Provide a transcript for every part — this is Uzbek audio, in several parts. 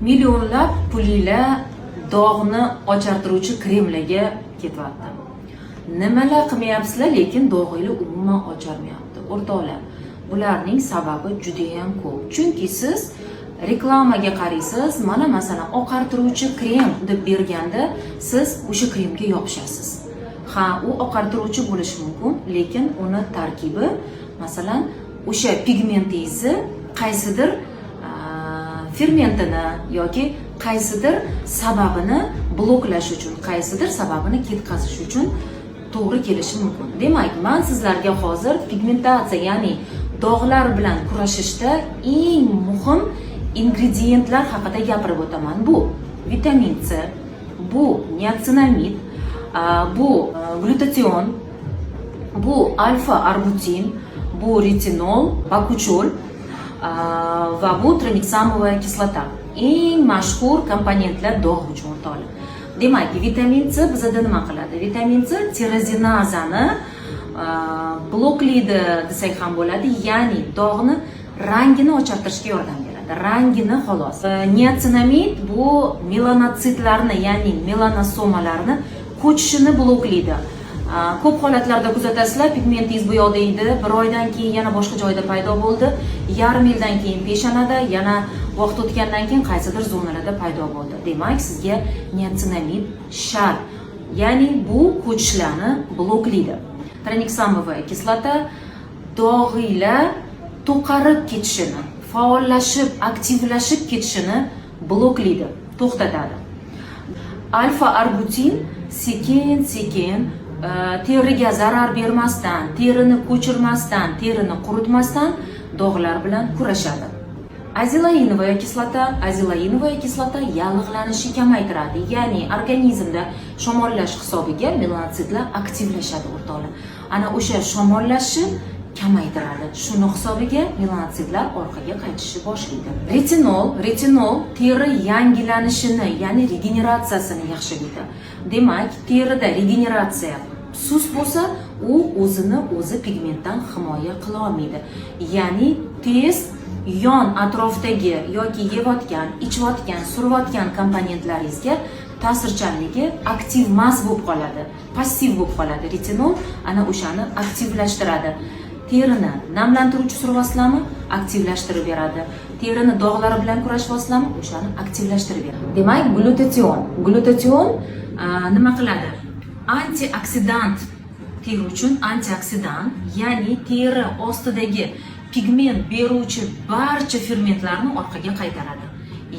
millionlab pullar dog'ni ochartiruvchi kremlarga ketyapti. Nimalar qilmayapsizlar, lekin dog'inglar umuman ocharmayapti. O'rtoqlar, bularning sababi juda ham ko'p. Chunki siz reklamaga qaraysiz, mana masalan oqartiruvchi krem deb berganda siz o'sha kremga yopishasiz. Ha, u oqartiruvchi bo'lishi mumkin, lekin uni tarkibi, masalan, o'sha pigmentingizni qaysidir fermentini yoki qaysidir sababini bloklash uchun, qaysidir sababini ketkazish uchun to'g'ri kelishi mumkin. Demak, men sizlarga hozir pigmentatsiya, ya'ni dog'lar bilan kurashishda eng muhim ingrediyentlar haqida gapirib o'taman. Bu vitamin C, bu niacinamid, bu glutation, bu alfa arbutin, bu retinol, bakuchol va bu tranexamovая kislota. Eng mashhur komponentlar dog' uchun o'rtoqlar. Demak, vitamin C bizda nima qiladi? Vitamin C tirozinazani bloklaydi desak ham bo'ladi, ya'ni dog'ni rangini ochartirishga yordam beradi. Rangini xolos. Niacinamid bu melanotsitlarni, ya'ni melanosomalarni ko'chishini bloklaydi. Ko'p holatlarda kuzatasizlar, pigmentingiz bu yoqda edi, bir oydan keyin yana boshqa joyda paydo bo'ldi, yarim yildan keyin peshonada, yana vaqt o'tgandan keyin qaysidir zonalarda paydo bo'ldi. Demak, sizga niacinamid shart. Ya'ni bu ko'chishlarni bloklaydi. Tranexamovая kislota dog'inglar to'qarib ketishini, faollashib, aktivlashib ketishini bloklaydi, to'xtatadi. Alfa arbutin sekin-sekin teriga zarar bermasdan, terini ko'chirmasdan, terini quritmasdan dog'lar bilan kurashadi. Azilainovая kislota yallig'lanishni kamaytiradi, ya'ni organizmda shamollash hisobiga melanotsitlar aktivlashadi o'rtoqlar. Ana o'sha shamollashni kamaytiradi. Shuni hisobiga melanotsitlar orqaga qaytishni boshlaydi. Retinol teri yangilanishini, ya'ni regeneratsiyasini yaxshilaydi. Demak, terida regeneratsiya sust bo'lsa, u o'zini o'zi pigmentdan himoya qila olmaydi. Ya'ni tez yon atrofdagi yoki yeyotgan, ichayotgan, surayotgan komponentlaringizga ta'sirchanligi aktiv emas bo'lib qoladi, passiv bo'lib qoladi. Retinol ana o'shani aktivlashtiradi. Terini namlantiruvchi suryapsizlarmi? Aktivlashtirib beradi. Terini dog'lari bilan kurashyapsizlarmi? O'shani aktivlashtirib beradi. Demak, glutation nima qiladi? Antioksidant, teri uchun antioksidant, ya'ni teri ostidagi pigment beruvchi barcha fermentlarni orqaga qaytaradi.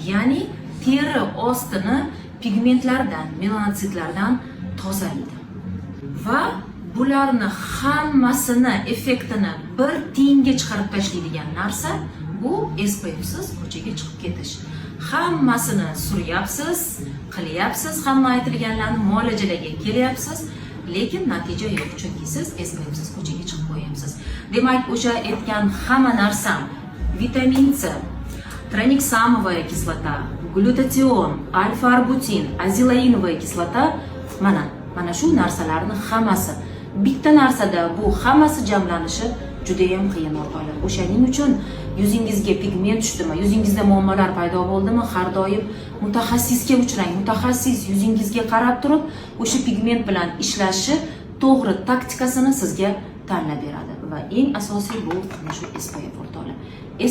Ya'ni teri ostini pigmentlardan, melanotsitlardan tozalaydi. Va bularni hammasini effektini bir tiyinga chiqarib tashlaydigan narsa bu SPFsiz ko'chaga chiqib ketish. Hammasini suryapsiz, qilyapsiz, hamma aytilganlarni muolajalarga kelyapsiz, lekin natija yo'q, chunki siz SPFsiz ko'chaga chiqib qo'yapsiz. Demak, o'sha aytgan hamma narsam vitamin C, tranexamovая kislota, glutation, alfa arbutin, azilainovая kislota, mana shu narsalarning hammasi bitta narsada, bu hammasi jamlanishi juda ham qiyin o'rtoqlar. O'shaning uchun yuzingizga pigment tushdimi, yuzingizda muammolar paydo bo'ldimi, har doim mutaxassisga uchrang. Mutaxassis yuzingizga qarab turib, o'sha pigment bilan ishlashi to'g'ri taktikasini sizga tanlab beradi. Va eng asosiy bu shu SPF o'rtoqlar.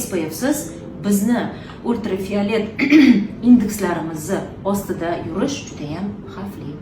SPF siz bizni ultraviolet indekslarimizni ostida yurish juda ham xavfli.